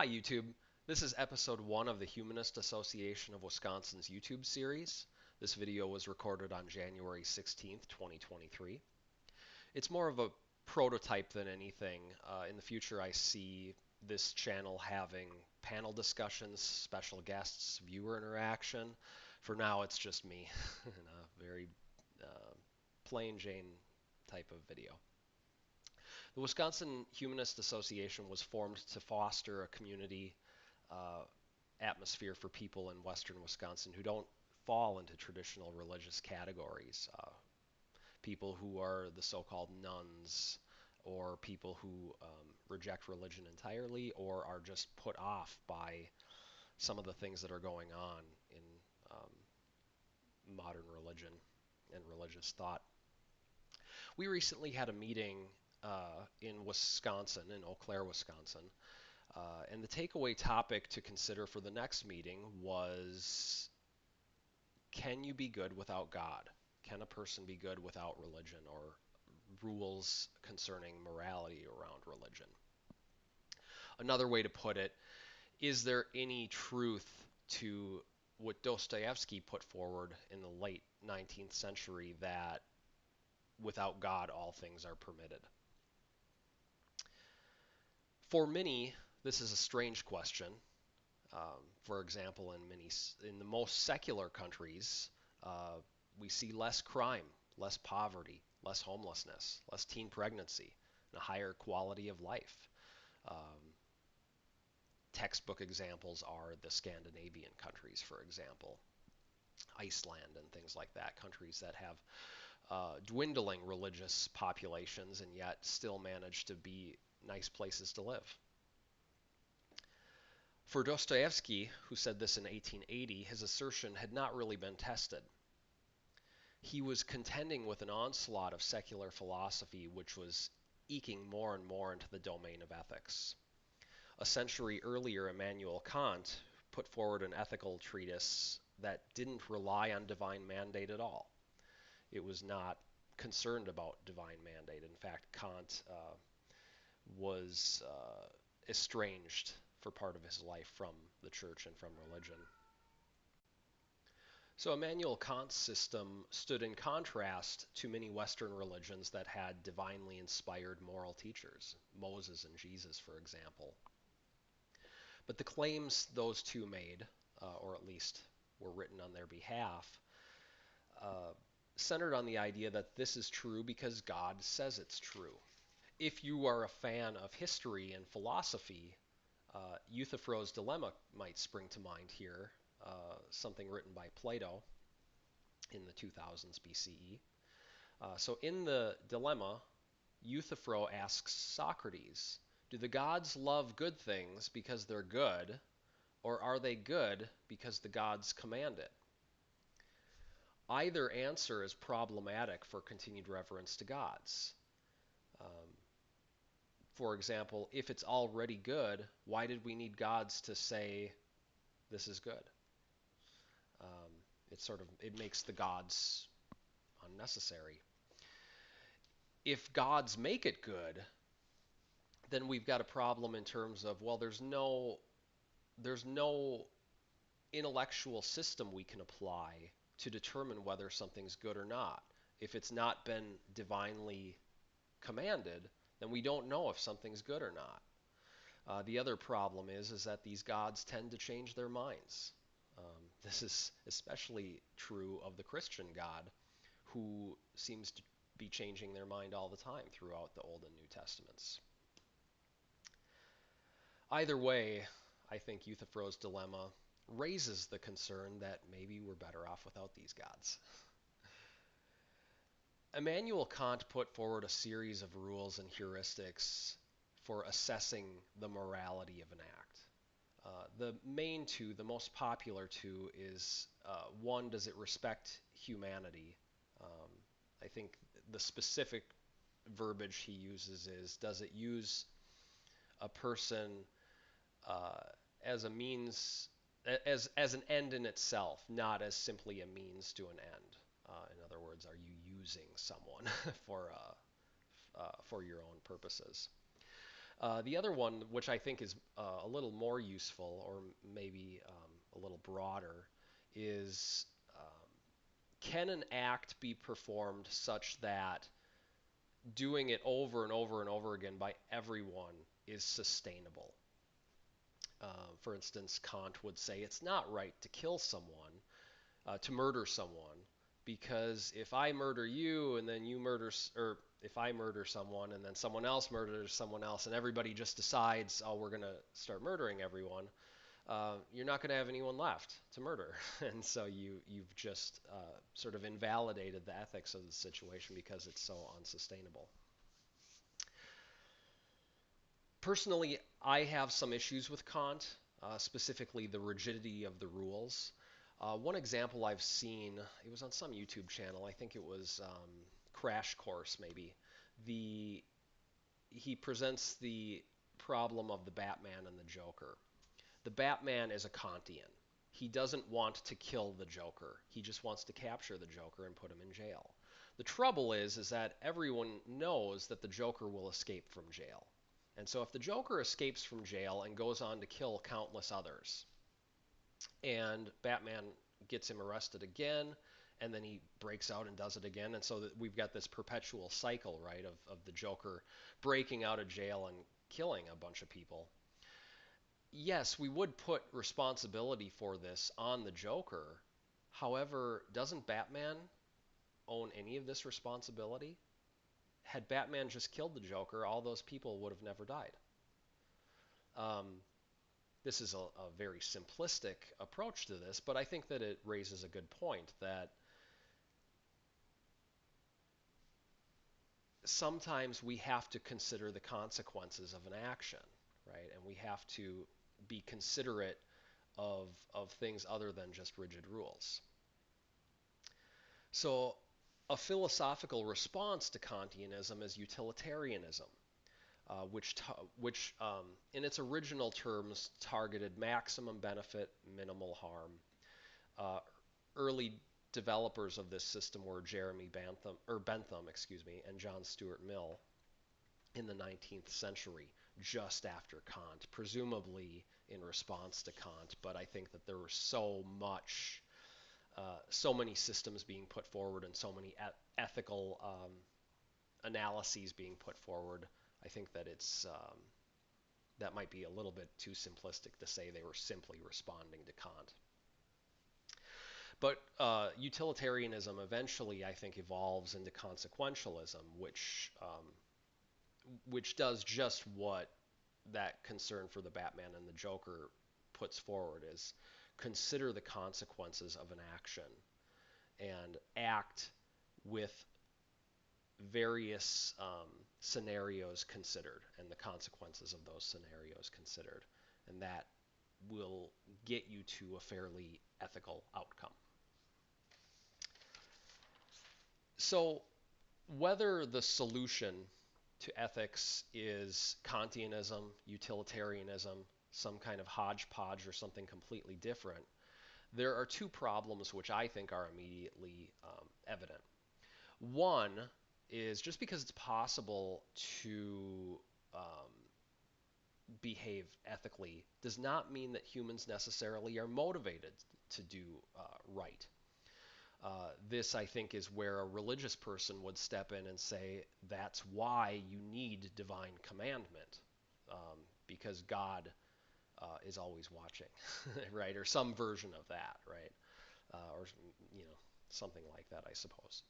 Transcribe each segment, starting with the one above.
Hi, YouTube. This is episode 1 of the Humanist Association of Wisconsin's YouTube series. This video was recorded on January 16th, 2023. It's more of a prototype than anything. In the future, I see this channel having panel discussions, special guests, viewer interaction. For now, it's just me in a very uh, plain Jane type of video. The Wisconsin Humanist Association was formed to foster a community uh, atmosphere for people in western Wisconsin who don't fall into traditional religious categories. People who are the so-called nuns, or people who reject religion entirely, or are just put off by some of the things that are going on in um, modern religion and religious thought. We recently had a meeting in Wisconsin, in Eau Claire, Wisconsin, and the takeaway topic to consider for the next meeting was, can you be good without God? Can a person be good without religion or rules concerning morality around religion? Another way to put it, is there any truth to what Dostoevsky put forward in the late 19th century, that without God all things are permitted? For many, this is a strange question. For example, in the most secular countries, we see less crime, less poverty, less homelessness, less teen pregnancy, and a higher quality of life. Um, Textbook examples are the Scandinavian countries, for example, Iceland and things like that, countries that have dwindling religious populations and yet still manage to be nice places to live. For Dostoevsky, who said this in 1880, his assertion had not really been tested. He was contending with an onslaught of secular philosophy which was eking more and more into the domain of ethics. A century earlier, Immanuel Kant put forward an ethical treatise that didn't rely on divine mandate at all. It was not concerned about divine mandate. In fact, Kant was estranged for part of his life from the church and from religion. So Immanuel Kant's system stood in contrast to many Western religions that had divinely inspired moral teachers, Moses and Jesus, for example. But the claims those two made, or at least were written on their behalf, uh, centered on the idea that this is true because God says it's true. If you are a fan of history and philosophy, Euthyphro's dilemma might spring to mind here, something written by Plato in the 2000s BCE. So in the dilemma, Euthyphro asks Socrates, do the gods love good things because they're good, or are they good because the gods command it? Either answer is problematic for continued reverence to gods. Um, for example, if it's already good, why did we need gods to say this is good? Um, it makes the gods unnecessary. If gods make it good, then we've got a problem in terms of, well, there's no intellectual system we can apply to determine whether something's good or not. If it's not been divinely commanded, then we don't know if something's good or not. The other problem is that these gods tend to change their minds. This is especially true of the Christian God, who seems to be changing their mind all the time throughout the Old and New Testaments. Either way, I think Euthyphro's dilemma raises the concern that maybe we're better off without these gods. Immanuel Kant put forward a series of rules and heuristics for assessing the morality of an act. The main two, the most popular two, is one, does it respect humanity? Um, I think the specific verbiage he uses is, does it use a person uh, as a means, as an end in itself, not as simply a means to an end. In other words, are you using someone for your own purposes? The other one, which I think is a little more useful, or maybe a little broader, is can an act be performed such that doing it over and over and over again by everyone is sustainable? For instance, Kant would say it's not right to kill someone, to murder someone, because if I murder you and then you murder, or if I murder someone and then someone else murders someone else, and everybody just decides, oh, we're going to start murdering everyone, you're not going to have anyone left to murder. And so you've just sort of invalidated the ethics of the situation because it's so unsustainable. Personally, I have some issues with Kant, specifically the rigidity of the rules. One example I've seen, it was on some YouTube channel, I think it was Crash Course maybe. The He presents the problem of the Batman and the Joker. The Batman is a Kantian. He doesn't want to kill the Joker. He just wants to capture the Joker and put him in jail. The trouble is that everyone knows that the Joker will escape from jail. And so if the Joker escapes from jail and goes on to kill countless others, and Batman gets him arrested again, and then he breaks out and does it again, and so that we've got this perpetual cycle, right, of the Joker breaking out of jail and killing a bunch of people. Yes, we would put responsibility for this on the Joker. However, doesn't Batman own any of this responsibility? Had Batman just killed the Joker, all those people would have never died. Um, this is a very simplistic approach to this, but I think that it raises a good point that sometimes we have to consider the consequences of an action, right? And we have to be considerate of things other than just rigid rules. So a philosophical response to Kantianism is utilitarianism, which in its original terms targeted maximum benefit, minimal harm. Uh, Early developers of this system were Bentham, excuse me, and John Stuart Mill in the 19th century, just after Kant, presumably in response to Kant. But I think that there was so many systems being put forward and so many ethical analyses being put forward. I think that that might be a little bit too simplistic to say they were simply responding to Kant. But utilitarianism eventually, I think, evolves into consequentialism, which does just what that concern for the Batman and the Joker puts forward: is consider the consequences of an action and act with various scenarios considered and the consequences of those scenarios considered, and that will get you to a fairly ethical outcome. So whether the solution to ethics is Kantianism, utilitarianism, some kind of hodgepodge, or something completely different, there are two problems which I think are immediately evident. One is, just because it's possible to behave ethically does not mean that humans necessarily are motivated to do right. This, I think, is where a religious person would step in and say that's why you need divine commandment, because God is always watching, right? Or some version of that, right? Or something like that, I suppose.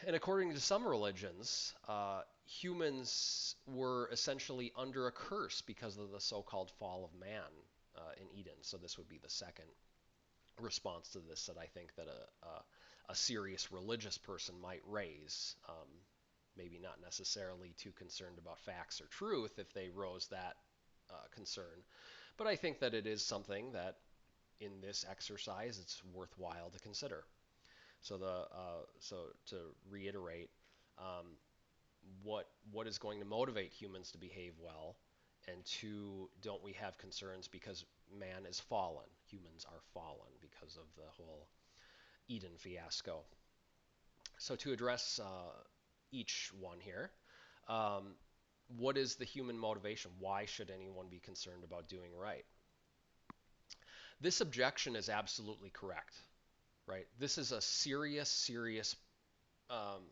And according to some religions, humans were essentially under a curse because of the so-called fall of man in Eden. So this would be the second response to this that I think that a serious religious person might raise. Maybe not necessarily too concerned about facts or truth if they rose that concern, but I think that it is something that in this exercise it's worthwhile to consider. So to reiterate, um, what is going to motivate humans to behave well, and two, don't we have concerns because man is fallen? Humans are fallen because of the whole Eden fiasco. So to address each one here, um, what is the human motivation? Why should anyone be concerned about doing right? This objection is absolutely correct, right? This is a serious, serious um,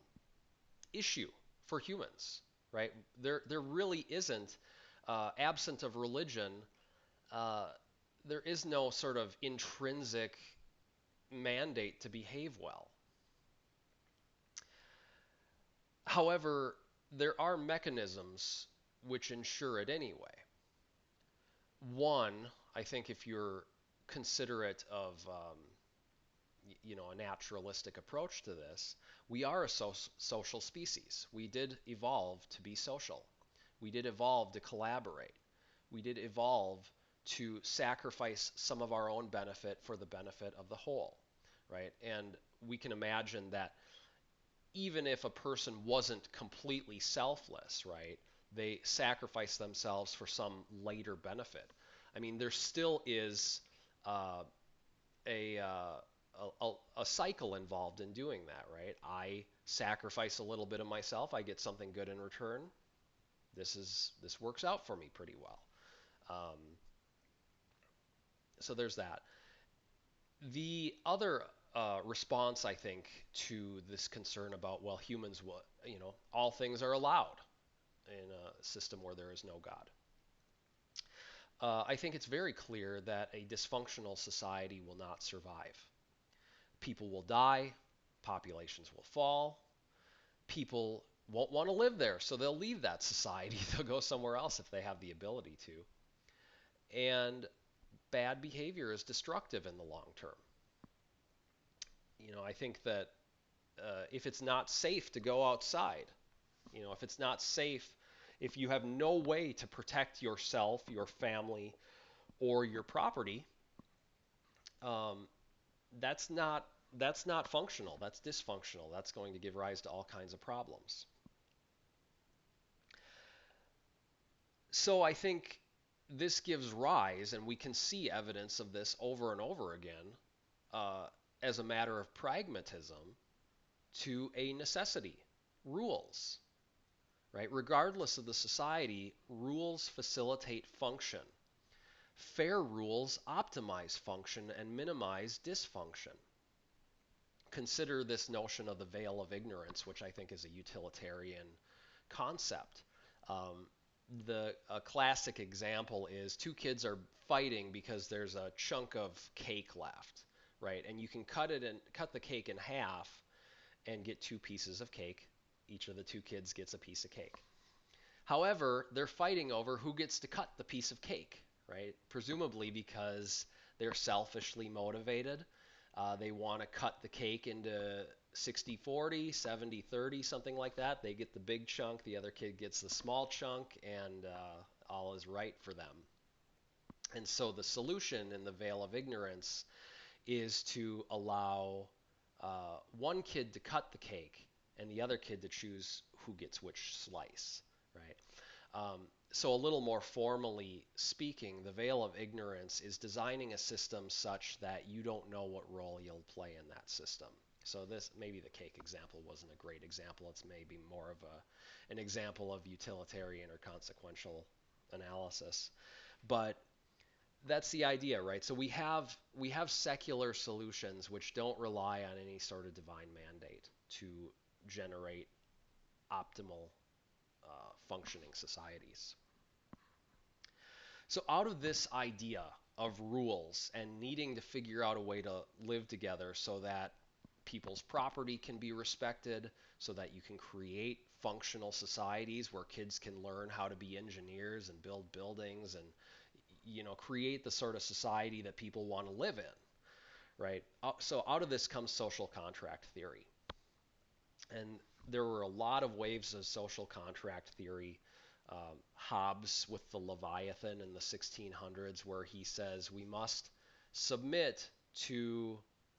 issue for humans, right? There really isn't, absent of religion, uh, there is no sort of intrinsic mandate to behave well. However, there are mechanisms which ensure it anyway. One, I think if you're considerate of a naturalistic approach to this, we are a social species. We did evolve to be social. We did evolve to collaborate. We did evolve to sacrifice some of our own benefit for the benefit of the whole, right? And we can imagine that even if a person wasn't completely selfless, right, they sacrifice themselves for some later benefit. I mean, there still is uh, a, uh, a cycle involved in doing that, right? I sacrifice a little bit of myself, I get something good in return. This works out for me pretty well. Um, so there's that. The other response, I think, to this concern about, well, humans, all things are allowed in a system where there is no God. I think it's very clear that a dysfunctional society will not survive. People will die, populations will fall, people won't want to live there, so they'll leave that society. They'll go somewhere else if they have the ability to. And bad behavior is destructive in the long term. I think that if it's not safe to go outside, if it's not safe, if you have no way to protect yourself, your family, or your property, um, that's not that's not functional. That's dysfunctional. That's going to give rise to all kinds of problems. So I think this gives rise, and we can see evidence of this over and over again, uh, as a matter of pragmatism, to a necessity. Rules, right? Regardless of the society, rules facilitate function. Fair rules optimize function and minimize dysfunction. Consider this notion of the veil of ignorance, which I think is a utilitarian concept. Um, a classic example is two kids are fighting because there's a chunk of cake left, right? And you can cut the cake in half and get two pieces of cake. Each of the two kids gets a piece of cake. However, they're fighting over who gets to cut the piece of cake, right? Presumably because they're selfishly motivated. They want to cut the cake into 60-40, 70-30, something like that. They get the big chunk, the other kid gets the small chunk, and all is right for them. And so the solution in the veil of ignorance is to allow one kid to cut the cake and the other kid to choose who gets which slice, right? So a little more formally speaking, the veil of ignorance is designing a system such that you don't know what role you'll play in that system. So this, maybe the cake example wasn't a great example. It's maybe more of an example of utilitarian or consequential analysis. But that's the idea, right? So we have secular solutions which don't rely on any sort of divine mandate to generate optimal functioning societies. So out of this idea of rules and needing to figure out a way to live together so that people's property can be respected, so that you can create functional societies where kids can learn how to be engineers and build buildings and create the sort of society that people want to live in, right? So out of this comes social contract theory. And there were a lot of waves of social contract theory. Hobbes with the Leviathan in the 1600s, where he says we must submit to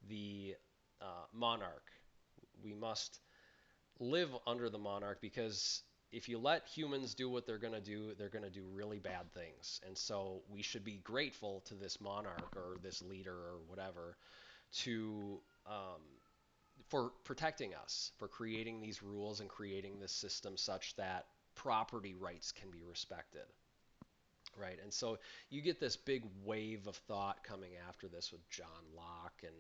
the monarch. We must live under the monarch because if you let humans do what they're going to do, they're going to do really bad things. And so we should be grateful to this monarch or this leader or whatever to for protecting us, for creating these rules and creating this system such that property rights can be respected, right? And so you get this big wave of thought coming after this with John Locke and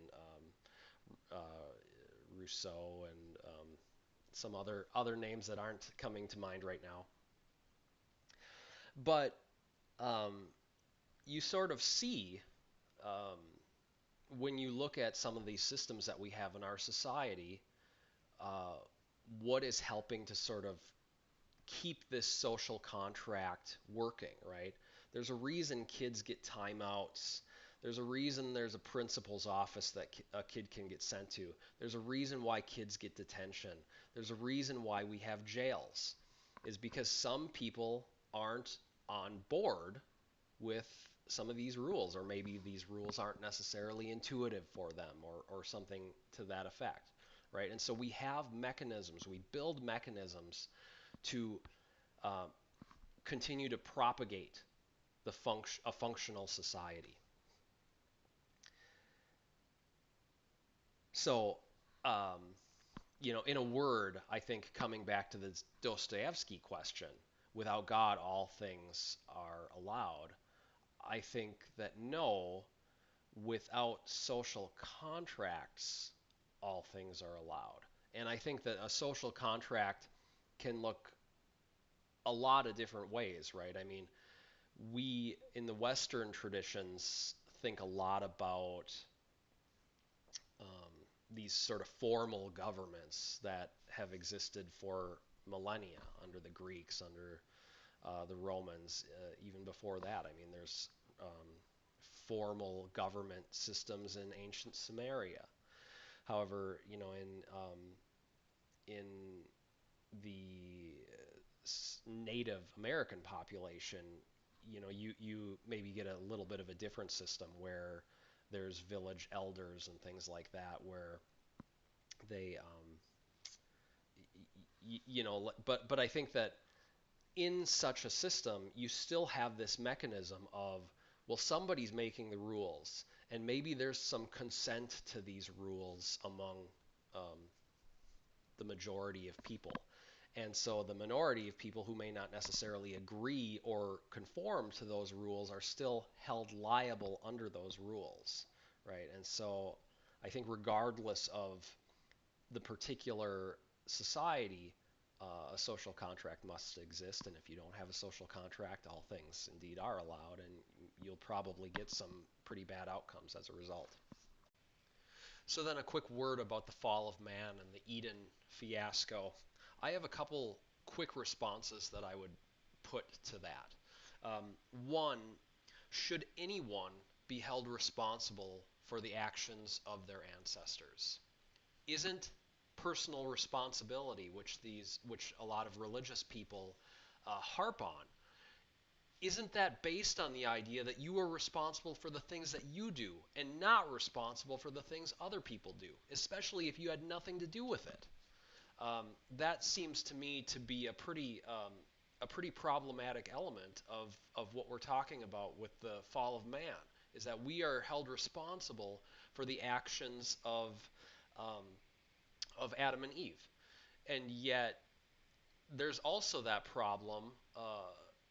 Rousseau and some other names that aren't coming to mind right now. But um, you sort of see um, when you look at some of these systems that we have in our society, uh, what is helping to sort of keep this social contract working, right? There's a reason kids get timeouts. There's a reason there's a principal's office that a kid can get sent to. There's a reason why kids get detention. There's a reason why we have jails, is because some people aren't on board with some of these rules, or maybe these rules aren't necessarily intuitive for them, or something to that effect, right? And so we have mechanisms, we build mechanisms to uh, continue to propagate a functional society. So, um, in a word, I think coming back to the Dostoevsky question, without God, all things are allowed. I think that no, without social contracts, all things are allowed. And I think that a social contract can look a lot of different ways, right? I mean, we in the Western traditions think a lot about um, these sort of formal governments that have existed for millennia under the Greeks, under the Romans, even before that. I mean, there's formal government systems in ancient Samaria. However, in the Native American population, you maybe get a little bit of a different system where there's village elders and things like that, where they, but I think that in such a system, you still have this mechanism of, well, somebody's making the rules, and maybe there's some consent to these rules among um, the majority of people. And so the minority of people who may not necessarily agree or conform to those rules are still held liable under those rules, right? And so I think regardless of the particular society, a social contract must exist. And if you don't have a social contract, all things indeed are allowed, and you'll probably get some pretty bad outcomes as a result. So then a quick word about the fall of man and the Eden fiasco. I have a couple quick responses that I would put to that. One, should anyone be held responsible for the actions of their ancestors? Isn't personal responsibility, which a lot of religious people harp on, isn't that based on the idea that you are responsible for the things that you do and not responsible for the things other people do, especially if you had nothing to do with it? That seems to me to be a pretty problematic element of what we're talking about with the fall of man, is that we are held responsible for the actions um, of Adam and Eve. And yet there's also that problem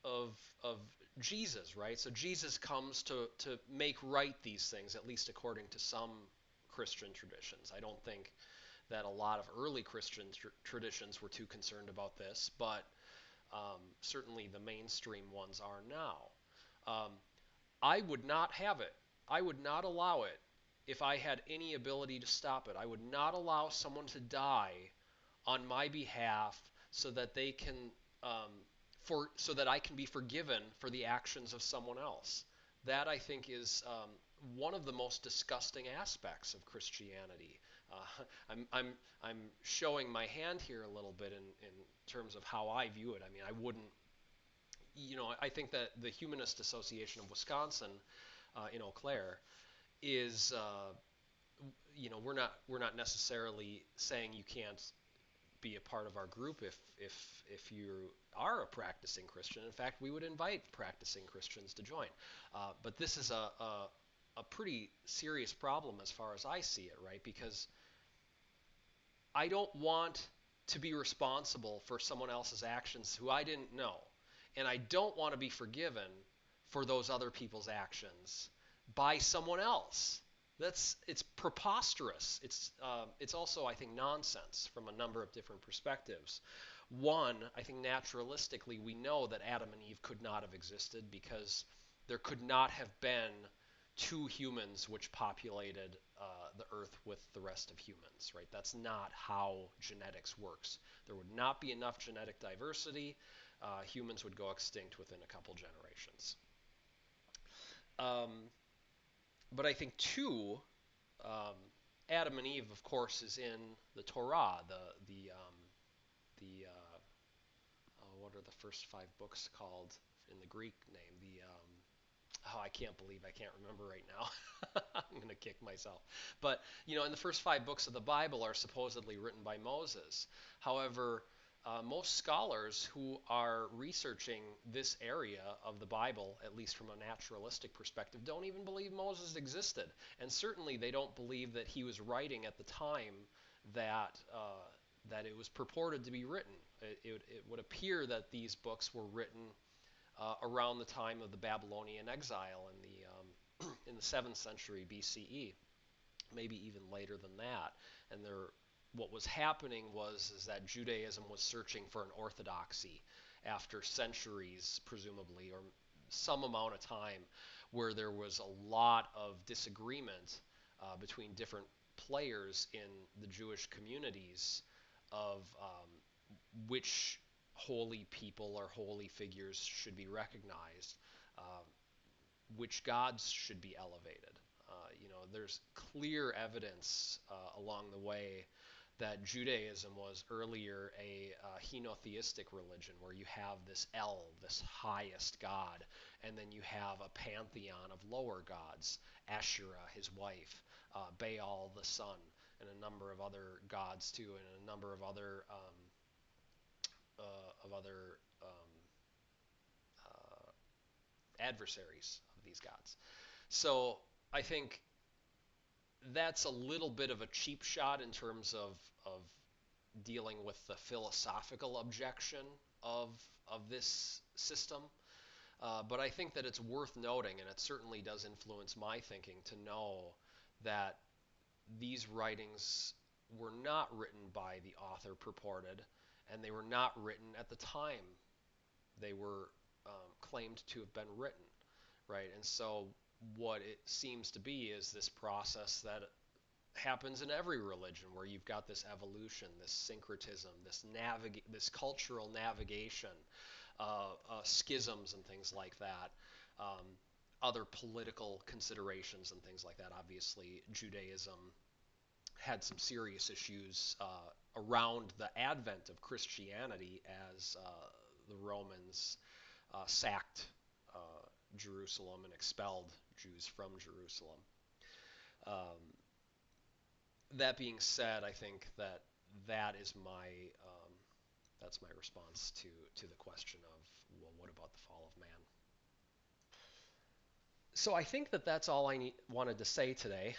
of Jesus, right? So Jesus comes to make right these things, at least according to some Christian traditions. I don't think that a lot of early Christian traditions were too concerned about this, but certainly the mainstream ones are now. Um, I would not have it. I would not allow it if I had any ability to stop it. I would not allow someone to die on my behalf so that they can um, so that I can be forgiven for the actions of someone else. That, I think, is one of the most disgusting aspects of Christianity. Uh, I'm showing my hand here a little bit in terms of how I view it. I mean, I wouldn't, I think that the Humanist Association of Wisconsin in Eau Claire is, we're not necessarily saying you can't be a part of our group if you are a practicing Christian. In fact, we would invite practicing Christians to join. But this is a pretty serious problem as far as I see it, right? Because I don't want to be responsible for someone else's actions who I didn't know. And I don't want to be forgiven for those other people's actions by someone else. It's preposterous. It's also, I think, nonsense from a number of different perspectives. One, I think naturalistically we know that Adam and Eve could not have existed because there could not have been two humans which populated the earth with the rest of humans, right? That's not how genetics works. There would not be enough genetic diversity. Humans would go extinct within a couple generations. Um, but I think two, um, Adam and Eve, of course, is in the Torah, the what are the first five books called in the Greek name? Oh, I can't believe I can't remember right now. I'm going to kick myself. But, in the first five books of the Bible are supposedly written by Moses. However, most scholars who are researching this area of the Bible, at least from a naturalistic perspective, don't even believe Moses existed. And certainly they don't believe that he was writing at the time that it was purported to be written. It would appear that these books were written around the time of the Babylonian exile in the 7th century BCE, maybe even later than that. And what was happening is that Judaism was searching for an orthodoxy after centuries, presumably, or some amount of time where there was a lot of disagreement between different players in the Jewish communities of which holy people or holy figures should be recognized, which gods should be elevated. There's clear evidence along the way that Judaism was earlier a henotheistic religion where you have this El, this highest god, and then you have a pantheon of lower gods, Asherah, his wife, Baal, the sun, and a number of other gods too, and a number of other adversaries of these gods. So I think that's a little bit of a cheap shot in terms of dealing with the philosophical objection of this system. But I think that it's worth noting, and it certainly does influence my thinking, to know that these writings were not written by the author purported, and they were not written at the time they were claimed to have been written, right? And so what it seems to be is this process that happens in every religion where you've got this evolution, this syncretism, this cultural navigation, schisms and things like that, other political considerations and things like that. Obviously, Judaism had some serious issues around the advent of Christianity as the Romans sacked Jerusalem and expelled Jews from Jerusalem. Um, that being said, I think that is that's my response to the question of, well, what about the fall of man? So I think that's all I wanted to say today.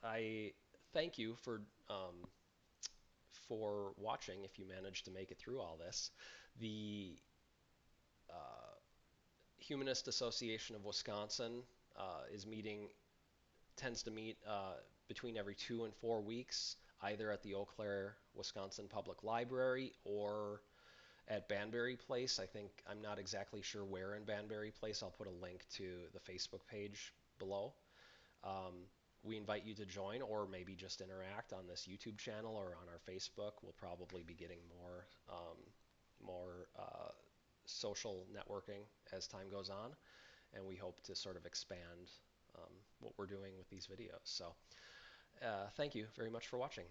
I thank you for watching. If you managed to make it through all this, the uh, Humanist Association of Wisconsin is tends to meet between every 2 and 4 weeks, either at the Eau Claire, Wisconsin Public Library or at Banbury Place. I'm not exactly sure where in Banbury Place. I'll put a link to the Facebook page below. Um, we invite you to join or maybe just interact on this YouTube channel or on our Facebook. We'll probably be getting more social networking as time goes on, and we hope to sort of expand what we're doing with these videos. So thank you very much for watching.